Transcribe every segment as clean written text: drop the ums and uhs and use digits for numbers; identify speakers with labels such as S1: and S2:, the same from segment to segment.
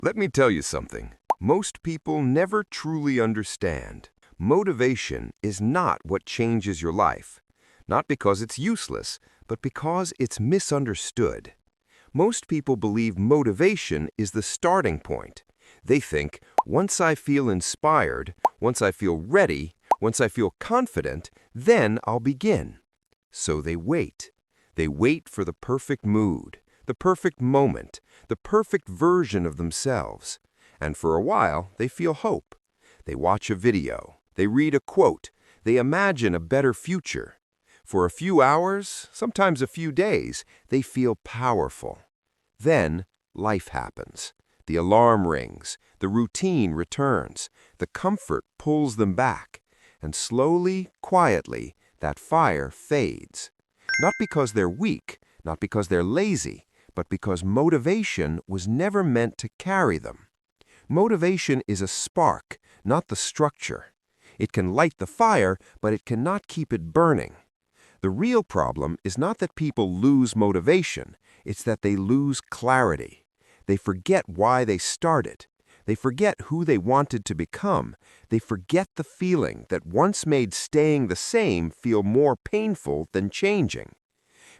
S1: Let me tell you something. Most people never truly understand. Motivation is not what changes your life. Not because it's useless, but because it's misunderstood. Most people believe motivation is the starting point. They think, once I feel inspired, once I feel ready, once I feel confident, then I'll begin. So they wait. They wait for the perfect mood, the perfect moment, the perfect version of themselves. And for a while, they feel hope. They watch a video, they read a quote, they imagine a better future. For a few hours, sometimes a few days, they feel powerful. Then, life happens. The alarm rings, the routine returns, the comfort pulls them back, and slowly, quietly, that fire fades. Not because they're weak, not because they're lazy, but because motivation was never meant to carry them. Motivation is a spark, not the structure. It can light the fire, but it cannot keep it burning. The real problem is not that people lose motivation, it's that they lose clarity. They forget why they started. They forget who they wanted to become. They forget the feeling that once made staying the same feel more painful than changing.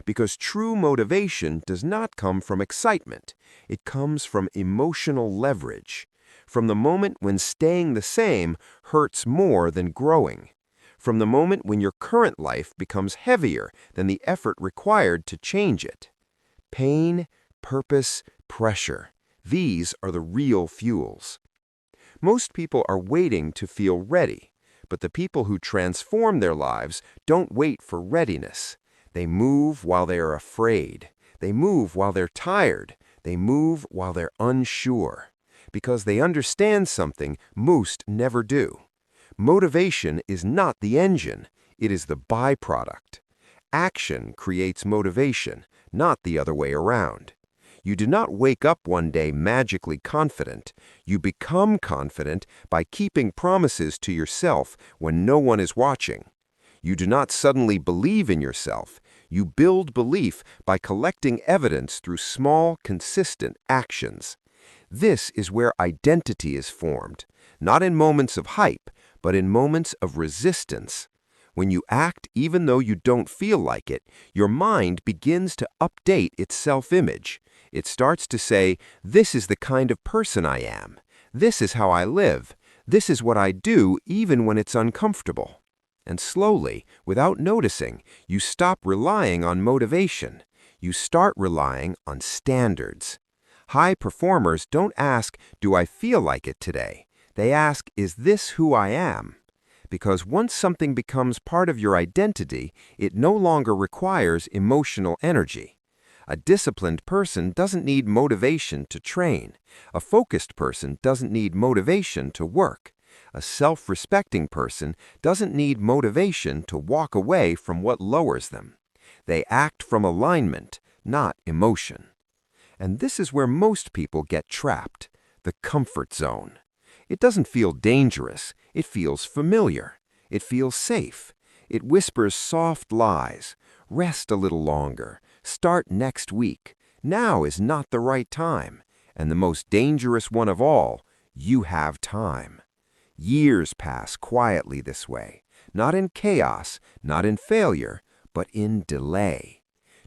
S1: Because true motivation does not come from excitement. It comes from emotional leverage. From the moment when staying the same hurts more than growing. From the moment when your current life becomes heavier than the effort required to change it. Pain, purpose, pressure. These are the real fuels. Most people are waiting to feel ready, but the people who transform their lives don't wait for readiness. They move while they are afraid. They move while they're tired. They move while they're unsure. Because they understand something most never do. Motivation is not the engine, it is the byproduct. Action creates motivation, not the other way around. You do not wake up one day magically confident. You become confident by keeping promises to yourself when no one is watching. You do not suddenly believe in yourself. You build belief by collecting evidence through small, consistent actions. This is where identity is formed, not in moments of hype, but in moments of resistance. When you act even though you don't feel like it, your mind begins to update its self-image. It starts to say, this is the kind of person I am. This is how I live. This is what I do even when it's uncomfortable. And slowly, without noticing, you stop relying on motivation. You start relying on standards. High performers don't ask, do I feel like it today? They ask, is this who I am? Because once something becomes part of your identity, it no longer requires emotional energy. A disciplined person doesn't need motivation to train. A focused person doesn't need motivation to work. A self-respecting person doesn't need motivation to walk away from what lowers them. They act from alignment, not emotion. And this is where most people get trapped, the comfort zone. It doesn't feel dangerous, it feels familiar. It feels safe. It whispers soft lies. Rest a little longer. Start next week. Now is not the right time. And the most dangerous one of all, you have time. Years pass quietly this way, not in chaos, not in failure, but in delay.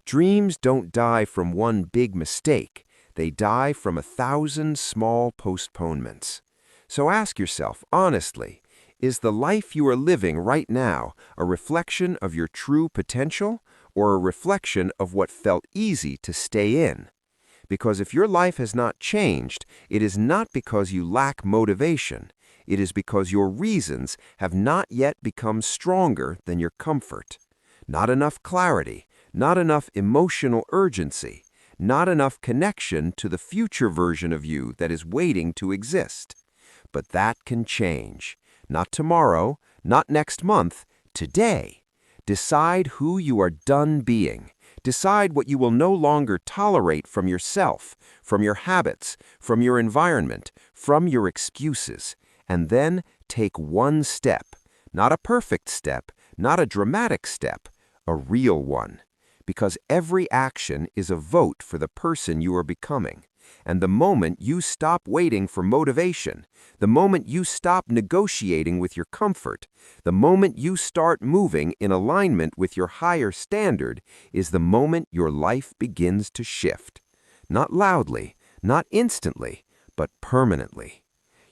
S1: Dreams don't die from one big mistake. They die from 1,000 small postponements. So ask yourself honestly, is the life you are living right now a reflection of your true potential or a reflection of what felt easy to stay in? Because if your life has not changed, it is not because you lack motivation. It is because your reasons have not yet become stronger than your comfort. Not enough clarity, not enough emotional urgency, not enough connection to the future version of you that is waiting to exist. But that can change. Not tomorrow, not next month, today. Decide who you are done being. Decide what you will no longer tolerate from yourself, from your habits, from your environment, from your excuses. And then take one step. Not a perfect step, not a dramatic step, a real one. Because every action is a vote for the person you are becoming. And the moment you stop waiting for motivation, the moment you stop negotiating with your comfort, the moment you start moving in alignment with your higher standard, is the moment your life begins to shift. Not loudly, not instantly, but permanently.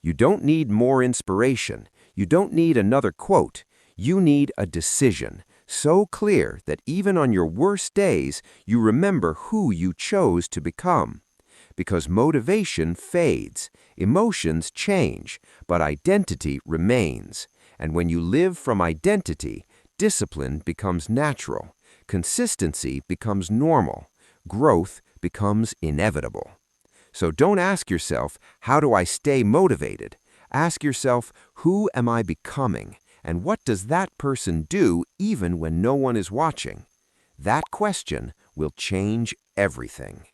S1: You don't need more inspiration. You don't need another quote. You need a decision so clear that even on your worst days, you remember who you chose to become. Because motivation fades, emotions change, but identity remains. And when you live from identity, discipline becomes natural, consistency becomes normal, growth becomes inevitable. So don't ask yourself, how do I stay motivated? Ask yourself, who am I becoming? And what does that person do even when no one is watching? That question will change everything.